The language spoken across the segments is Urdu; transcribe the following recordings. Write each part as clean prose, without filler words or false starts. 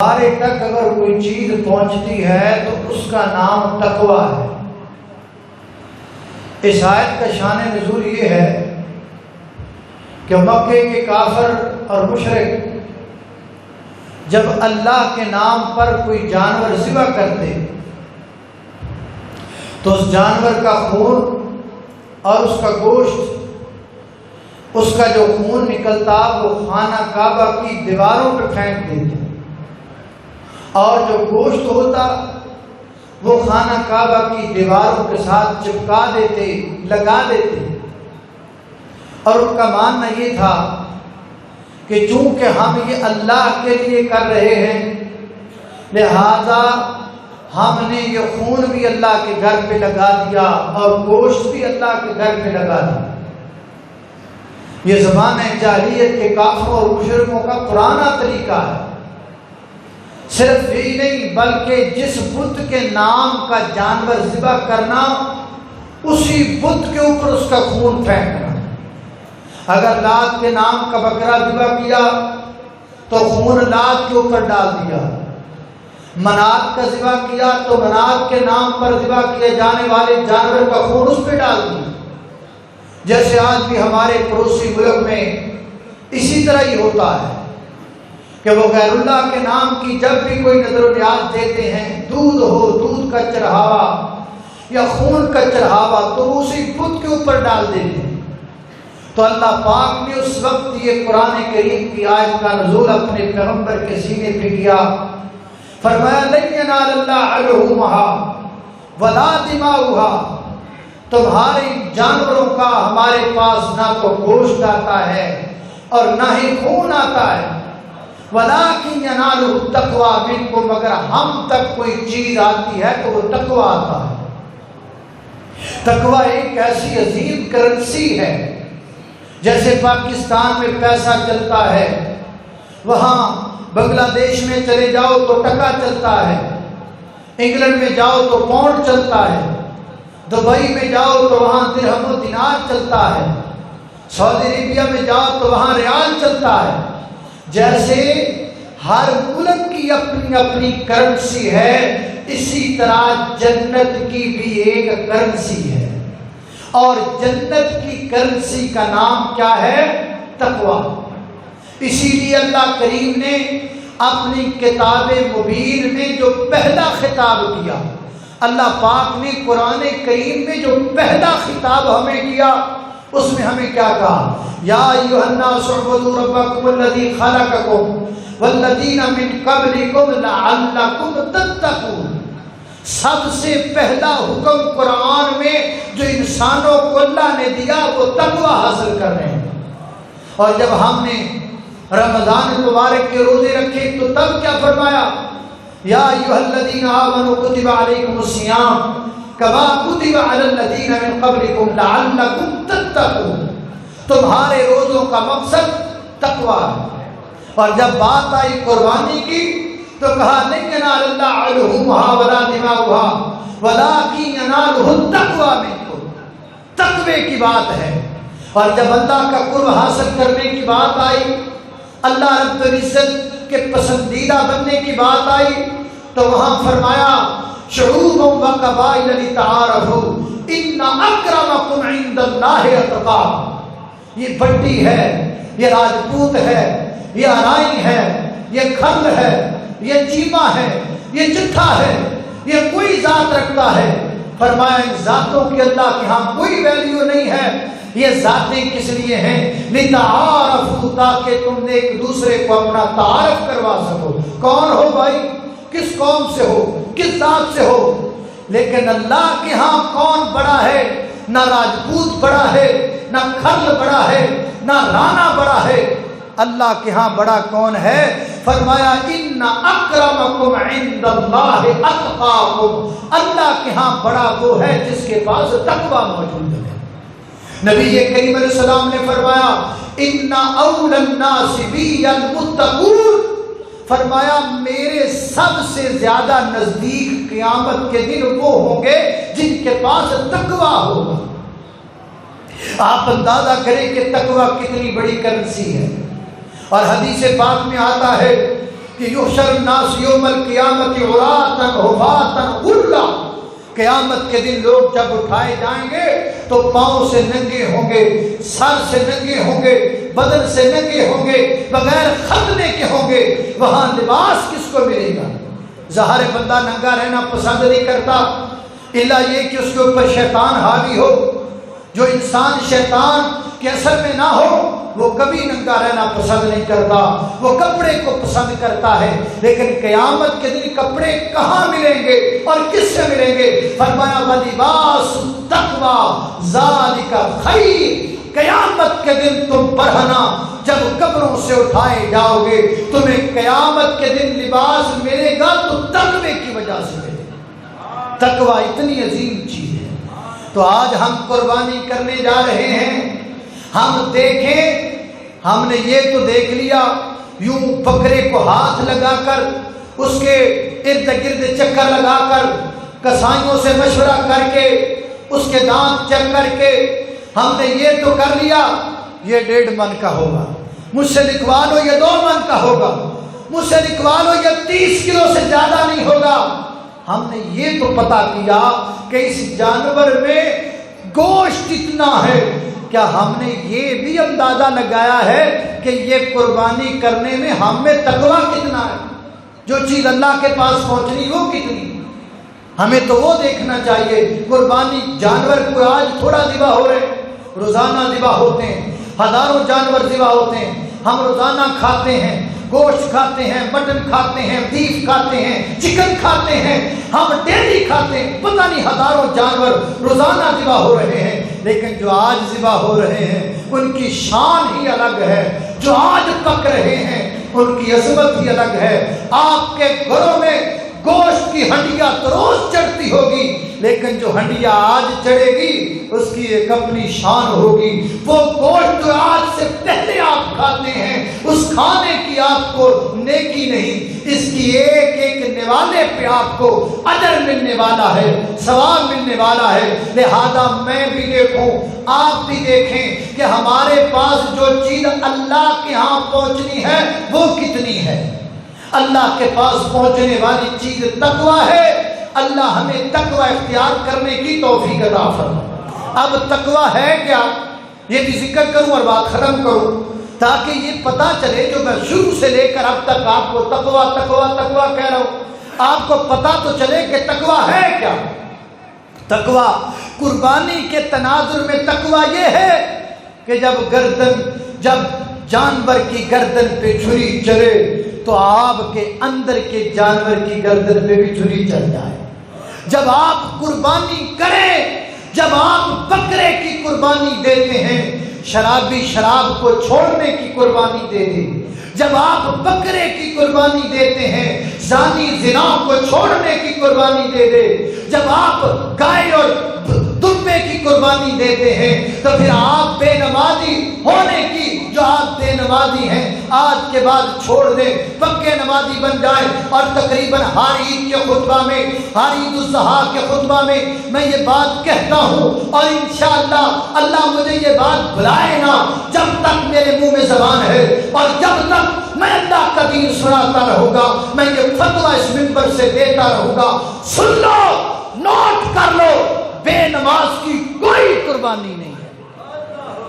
ہمارے تک اگر کوئی چیز پہنچتی ہے تو اس کا نام تقویٰ ہے۔ اس آیت کا شان نزول یہ ہے کہ مکے کے کافر اور مشرک جب اللہ کے نام پر کوئی جانور ذبح کرتے تو اس جانور کا خون اور اس کا گوشت، اس کا جو خون نکلتا وہ خانہ کعبہ کی دیواروں پہ پھینک دیتے، اور جو گوشت ہوتا وہ خانہ کعبہ کی دیواروں کے ساتھ چپکا دیتے، لگا دیتے۔ اور ان کا ماننا یہ تھا کہ چونکہ ہم یہ اللہ کے لیے کر رہے ہیں لہذا ہم نے یہ خون بھی اللہ کے گھر پہ لگا دیا اور گوشت بھی اللہ کے گھر پہ لگا دیا۔ یہ زمانہ جاہلیت کے کافروں اور مشرکوں کا پرانا طریقہ ہے۔ صرف یہی نہیں بلکہ جس بت کے نام کا جانور ذبح کرنا اسی بت کے اوپر اس کا خون پھینکنا۔ اگر لات کے نام کا بکرا ذبح کیا تو خون لات کے اوپر ڈال دیا، منات کا ذبح کیا تو منات کے نام پر ذبح کیے جانے والے جانور کا خون اس پہ ڈال دیا۔ جیسے آج بھی ہمارے پڑوسی ملک میں اسی طرح ہی ہوتا ہے کہ وہ غیر اللہ کے نام کی جب بھی کوئی نظر و نیاز دیتے ہیں، دودھ ہو، دودھ کا چڑھاوا یا خون کا چڑھاوا، تو اسی بت کے اوپر ڈال دیتے ہیں۔ تو اللہ پاک نے اس وقت یہ قرآن کریم کی آیت کا نزول اپنے پیغمبر کے سینے پہ کیا، فرمایا لن ینال اللہ لحومها ولا دماؤها، تمہارے جانوروں کا ہمارے پاس نہ تو گوشت آتا ہے اور نہ ہی خون آتا ہے، وَلَٰكِنْ يَنَالُهُ التَّقْوَىٰ مِنْكُمْ، مگر ہم تک کوئی چیز آتی ہے تو وہ تقویٰ آتا ہے۔ تقویٰ ایک ایسی عظیم کرنسی ہے، جیسے پاکستان میں پیسہ چلتا ہے، وہاں بنگلہ دیش میں چلے جاؤ تو ٹکا چلتا ہے، انگلینڈ میں جاؤ تو پاؤنڈ چلتا ہے، دبئی میں جاؤ تو وہاں درہم و دینار چلتا ہے، سعودی عربیہ میں جاؤ تو وہاں ریال چلتا ہے۔ جیسے ہر ملک کی اپنی اپنی کرنسی ہے، اسی طرح جنت کی بھی ایک کرنسی ہے، اور جنت کی کرنسی کا نام کیا ہے؟ تقویٰ۔ اسی لیے اللہ کریم نے اپنی کتاب مبین میں جو پہلا خطاب کیا، اللہ پاک نے قرآن کریم میں جو پہلا خطاب ہمیں کیا اس میں ہمیں کیا کہا؟ یا ایھا الناس اعبدوا ربکم الذی خلقکم والذین من قبلکم لعلکم تتقون۔ سب سے پہلا حکم قرآن میں جو انسانوں کو اللہ نے دیا وہ تقویٰ حاصل کر رہے ہیں۔ اور جب ہم نے رمضان مبارک کے روزے رکھے تو تب کیا فرمایا؟ یا ایھا الذین آمنوا کتب علیکم الصیام کما کتب علی الذین من قبلکم لعلکم تتقون۔ تمہارے روزوں کا مقصد تقویٰ ہے۔ اور جب بات آئی قربانی کی تو کہا لن ینال اللہ لحومها ولا دماؤها ولکن ینالہ التقویٰ منکم، تقوی کی بات ہے۔ اور جب اللہ کا قرب حاصل کرنے کی بات آئی، اللہ رب العزت کے پسندیدہ بننے کی بات آئی، تو وہاں فرمایا شعوبا وقبائل لتعارفوا ان اکرمکم عند اللہ اتقاکم۔ یہ بٹی ہے، یہ راجپوت ہے، یہ ارائی ہے، یہ کھنگ ہے، یہ چیما ہے، یہ چٹھا ہے، یہ کوئی ذات رکھتا ہے۔ فرمایا ان ذاتوں کی اللہ کے ہاں کوئی ویلیو نہیں ہے، یہ ذاتیں کس لیے ہیں؟ لتعارفوا، تاکہ تم نے ایک دوسرے کو اپنا تعارف کروا سکو۔ کون ہو بھائی؟ کس قوم سے ہو، کس ذات سے ہو؟ لیکن اللہ کے ہاں کون بڑا ہے؟ نہ راجپوت بڑا ہے، نہ کھل بڑا ہے، نہ رانا بڑا ہے۔ اللہ کے ہاں بڑا کون ہے؟ فرمایا ان اکرمکم عند اللہ اتقاکم، اللہ کے ہاں بڑا وہ ہے جس کے پاس تقویٰ موجود ہے۔ نبی کریم علیہ السلام نے فرمایا ان اول الناس بی المتقون، فرمایا میرے سب سے زیادہ نزدیک قیامت کے دن وہ ہوں گے جن کے پاس تقویٰ ہوگا۔ آپ اندازہ کریں کہ تقویٰ کتنی بڑی کرنسی ہے۔ اور حدیث پاک میں آتا ہے کہ یحشر الناس یوم القیامت عراۃ حفاۃ غرلا، قیامت کے دن لوگ جب اٹھائے جائیں گے تو پاؤں سے ننگے ہوں گے، سر سے ننگے ہوں گے، بدن سے ننگے ہوں گے، بغیر ختنے کے ہوں گے۔ وہاں لباس کس کو ملے گا؟ ظاہر بندہ ننگا رہنا پسند نہیں کرتا، الا یہ کہ اس کے اوپر شیطان حاوی ہو۔ جو انسان شیطان کے اثر میں نہ ہو وہ کبھی ننگا رہنا پسند نہیں کرتا، وہ کپڑے کو پسند کرتا ہے۔ لیکن قیامت کے دن کپڑے کہاں ملیں گے اور کس سے ملیں گے؟ فرمایا وَلِبَاسُ التَّقْوَىٰ ذَٰلِكَ خَيْرٌ، قیامت کے دن تم پڑھنا جب قبروں سے اٹھائے جاؤ گے تمہیں قیامت کے دن لباس ملے گا تو تقوی کی وجہ سے ملے گا۔ تقوی اتنی عظیم چیز ہے۔ تو آج ہم قربانی کرنے جا رہے ہیں، ہم دیکھیں، ہم نے یہ تو دیکھ لیا یوں بکرے کو ہاتھ لگا کر اس کے ارد گرد چکر لگا کر کسائیوں سے مشورہ کر کے اس کے دانت چیک کر کے ہم نے یہ تو کر لیا یہ 1.5 من کا ہوگا، مجھ سے لکھوا لو یہ 2 من کا ہوگا، مجھ سے لکھوا لو یہ 30 کلو سے زیادہ نہیں ہوگا۔ ہم نے یہ تو پتا کیا کہ اس جانور میں گوشت اتنا ہے، کیا ہم نے یہ بھی اندازہ لگایا ہے کہ یہ قربانی کرنے میں ہم میں تقویٰ کتنا ہے؟ جو چیز اللہ کے پاس پہنچنی وہ کتنی؟ ہمیں تو وہ دیکھنا چاہیے۔ قربانی جانور کو آج تھوڑا ذبح ہو رہے، روزانہ ذبح ہوتے ہیں، ہزاروں جانور ذبح ہوتے ہیں، ہم روزانہ کھاتے ہیں، گوشت کھاتے ہیں، مٹن کھاتے ہیں، بیف کھاتے ہیں، چکن کھاتے ہیں، ہم ڈیلی کھاتے ہیں، پتہ نہیں ہزاروں جانور روزانہ ذبح ہو رہے ہیں۔ لیکن جو آج ذبح ہو رہے ہیں ان کی شان ہی الگ ہے، جو آج پک رہے ہیں ان کی عظمت ہی الگ ہے۔ آپ کے گھروں میں گوشت کی ہنڈیاں تو روز چڑھتی ہوگی، لیکن جو ہنڈیا آج چڑھے گی اس کی ایک اپنی شان ہوگی۔ وہ گوشت جو آج سے پہلے آپ کھاتے ہیں اس کھانے کی آپ کو نیکی نہیں، اس کی ایک ایک نوالے پہ آپ کو اجر ملنے والا ہے، ثواب ملنے والا ہے۔ لہذا میں بھی دیکھوں، آپ بھی دیکھیں کہ ہمارے پاس جو چیز اللہ کے ہاں پہنچنی ہے وہ کتنی ہے۔ اللہ کے پاس پہنچنے والی چیز تقویٰ ہے۔ اللہ ہمیں تقویٰ اختیار کرنے کی توفیق عطا فرمائے۔ اب تقویٰ ہے کیا یہ بھی ذکر کروں اور بات ختم کروں تاکہ یہ پتہ چلے، جو میں شروع سے لے کر اب تک آپ کو تقویٰ تقویٰ تقویٰ کہہ رہا ہوں، آپ کو پتہ تو چلے کہ تقویٰ ہے کیا۔ تقویٰ قربانی کے تناظر میں تقویٰ یہ ہے کہ جب جانور کی گردن پہ چھری چلے تو آپ کے اندر کے جانور کی گردن پہ بھی چھری چل جائے۔ جب آپ قربانی کریں، جب آپ بکرے کی قربانی دیتے ہیں، شرابی شراب کو چھوڑنے کی قربانی دے دے۔ جب آپ بکرے کی قربانی دیتے ہیں، زانی زنا کو چھوڑنے کی قربانی دے دے۔ جب آپ گائے اور دمبے کی قربانی دیتے ہیں تو پھر آپ بے نمازی ہونے کی، جو آپ بے نمازی ہیں آج کے بعد چھوڑ دیں، پکے نمازی بن جائیں۔ اور تقریباً ہر عید کے خطبہ میں، ہر عید الاضحیٰ کے خطبہ میں یہ بات کہتا ہوں، اور انشاءاللہ اللہ مجھے یہ بات بھلائے نا، جب تک میرے منہ میں زبان ہے اور جب تک میں اللہ کا دین سناتا رہوں گا، میں یہ فتویٰ اس منبر سے دیتا رہوں گا۔ سن لو، نوٹ کر لو، بے نماز کی کوئی قربانی نہیں ہے،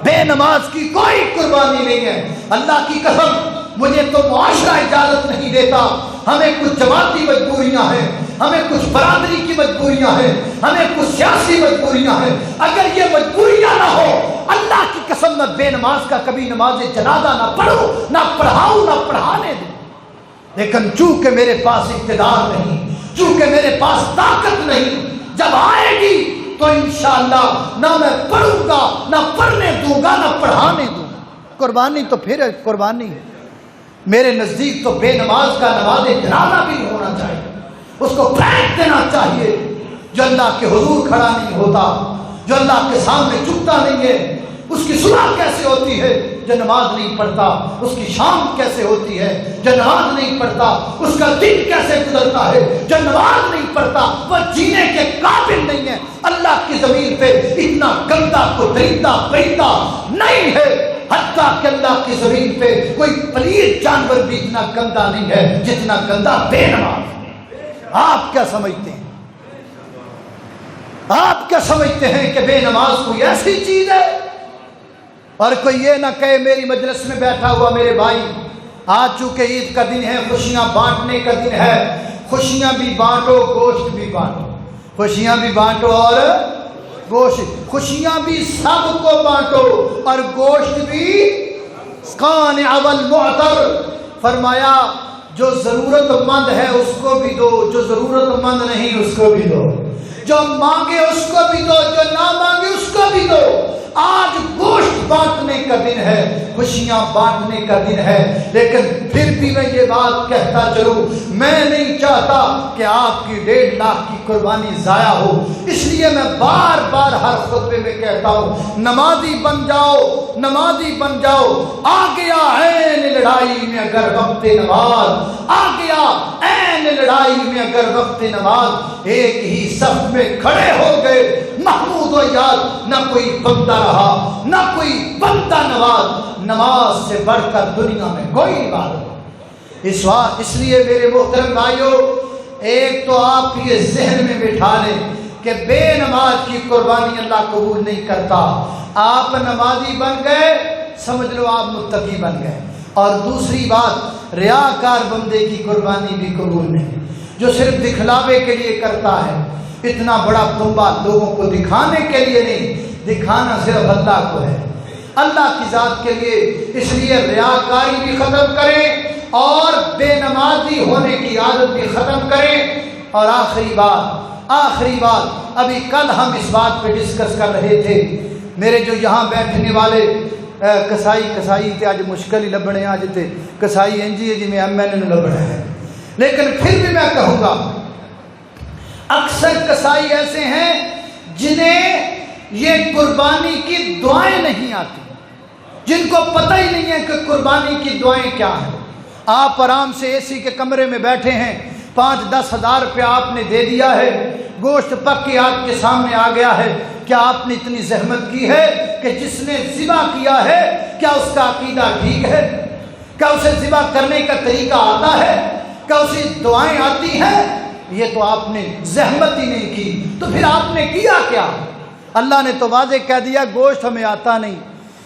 بے نماز کی کوئی قربانی نہیں ہے۔ اللہ کی قسم مجھے تو معاشرہ اجازت نہیں دیتا، ہمیں کچھ جماعتی مجبوریاں ہیں، ہمیں کچھ برادری کی مجبوریاں ہیں، ہمیں کچھ سیاسی مجبوریاں ہیں۔ اگر یہ مجبوریاں نہ ہو، اللہ کی قسم میں بے نماز کا کبھی نماز جنازہ نہ پڑھوں، نہ پڑھاؤں، نہ پڑھانے دوں۔ لیکن چونکہ میرے پاس اقتدار نہیں، چونکہ میرے پاس طاقت نہیں، جب آئے گی تو انشاءاللہ نہ میں پڑھوں گا، نہ پڑھنے دوں گا، نہ پڑھانے دوں گا۔ قربانی تو پھر قربانی ہے۔ میرے نزدیک تو بے نماز کا نماز جنازہ بھی نہیں ہونا چاہیے، اس کو پھینک دینا چاہیے۔ جو اللہ کے حضور کھڑا نہیں ہوتا، جو اللہ کے سامنے جھکتا نہیں ہے، اس کی صلح کیسے ہوتی ہے جو نماز نہیں پڑھتا؟ اس کی شام کیسے ہوتی ہے جو نماز نہیں پڑھتا؟ اس کا دن کیسے گزرتا ہے جو نماز نہیں پڑھتا؟ وہ جینے کے قابل نہیں ہے۔ اللہ کی زمین پہ اتنا گندا کو درندہ پرندہ نہیں ہے حتیٰ کہ اللہ کی زمین پہ کوئی پلید جانور بھی اتنا گندا نہیں ہے جتنا گندا بے نماز ہے۔ آپ کیا سمجھتے ہیں؟ آپ کیا سمجھتے ہیں کہ بے نماز کوئی ایسی چیز ہے؟ اور کوئی یہ نہ کہے میری مجلس میں بیٹھا ہوا میرے بھائی، آج چونکہ عید کا دن ہے، خوشیاں بانٹنے کا دن ہے، خوشیاں بھی بانٹو گوشت بھی بانٹو، خوشیاں بھی بانٹو اور گوشت، خوشیاں بھی سب کو بانٹو اور گوشت بھی قانع والمعتر۔ فرمایا جو ضرورت مند ہے اس کو بھی دو، جو ضرورت مند نہیں اس کو بھی دو، جو مانگے اس کو بھی دو، جو نہ مانگے اس کو بھی دو۔ آج گوشت بانٹنے کا دن ہے، خوشیاں بانٹنے کا دن ہے، لیکن پھر بھی میں یہ بات کہتا چلوں، میں نہیں چاہتا کہ آپ کی 1.5 لاکھ کی قربانی ضائع ہو، اس لیے میں بار بار ہر خطبے میں کہتا ہوں نمازی بن جاؤ، نمازی بن جاؤ۔ آ گیا عین لڑائی میں اگر وقت نماز، آ گیا عین لڑائی میں اگر وقت نماز، ایک ہی صف میں کھڑے ہو گئے محمود و یاد، نہ کوئی بندہ رہا نہ کوئی بندہ نواز، نماز سے بڑھ کر دنیا میں کوئی عبادت۔ اس لیے میرے محترم بھائیوں، ایک تو آپ یہ ذہن میں بٹھا لیں کہ بے نماز کی قربانی اللہ قبول نہیں کرتا۔ آپ نمازی بن گئے سمجھ لو آپ متقی بن گئے۔ اور دوسری بات، ریاکار بندے کی قربانی بھی قبول نہیں، جو صرف دکھلاوے کے لیے کرتا ہے، اتنا بڑا تنبا لوگوں کو دکھانے کے لیے نہیں، دکھانا صرف اللہ کو ہے، اللہ کی ذات کے لیے۔ اس لیے ریاکاری بھی ختم کریں اور بے نمازی ہونے کی عادت بھی ختم کریں۔ اور آخری بات، ابھی کل ہم اس بات پہ ڈسکس کر رہے تھے، میرے جو یہاں بیٹھنے والے کسائی تھے، آج مشکل ہی لبنے، آج تھے کسائی انجی جی میں ایم این لبنے ہیں، لیکن پھر بھی میں کہوں گا اکثر کسائی ایسے ہیں جنہیں یہ قربانی کی دعائیں نہیں آتی، جن کو پتہ ہی نہیں ہے کہ قربانی کی دعائیں کیا ہیں۔ آپ آرام سے اے سی کے کمرے میں بیٹھے ہیں، 5-10 ہزار روپیہ آپ نے دے دیا ہے، گوشت پک کے آپ کے سامنے آ گیا ہے، کیا آپ نے اتنی زحمت کی ہے کہ جس نے ذبح کیا ہے کیا اس کا عقیدہ ٹھیک ہے؟ کیا اسے ذبح کرنے کا طریقہ آتا ہے؟ کیا اسے دعائیں آتی ہیں؟ یہ تو آپ نے زحمت ہی نہیں کی، تو پھر آپ نے کیا کیا؟ اللہ نے تو واضح کہہ دیا گوشت ہمیں آتا نہیں،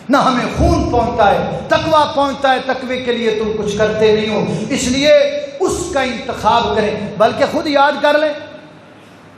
نہ ہمیں خون پہنچتا ہے، تقویٰ پہنچتا ہے، تقوی کے لیے تم کچھ کرتے نہیں ہو، اس لیے اس کا انتخاب کریں۔ بلکہ خود یاد کر لیں،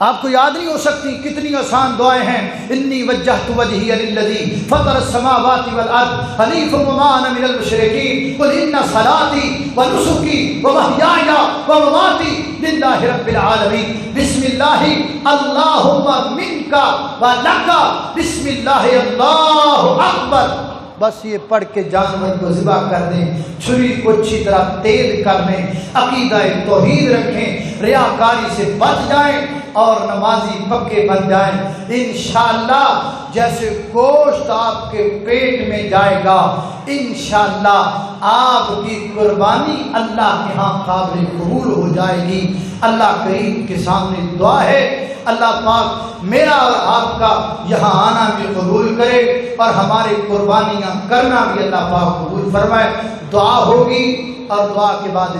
آپ کو یاد نہیں ہو سکتی کتنی آسان دعائیں ہیں۔ انی وجہت وجہی للذی فطر السماوات والارض حنیفا وما انا من المشرکین قل ان صلاتی ونسکی ومحیای ومماتی للہ رب العالمین بسم اللہ اللہم منک ولک بسم اللہ اللہ اکبر۔ بس یہ پڑھ کے جانور کو ذبح کر دیں، چھری کو اچھی طرح تیز کر دیں، عقیدہ توحید رکھیں، ریاکاری سے بچ جائیں اور نمازی پکے بن جائیں۔ انشاءاللہ جیسے گوشت آپ کے پیٹ میں جائے گا، انشاءاللہ آپ کی قربانی اللہ کے ہاں قابل قبول ہو جائے گی۔ اللہ کریم کے سامنے دعا ہے اللہ پاک میرا اور آپ کا یہاں آنا بھی قبول کرے اور ہمارے قربانیاں کرنا بھی اللہ پاک قبول فرمائے۔ دعا ہوگی اور دعا کے بعد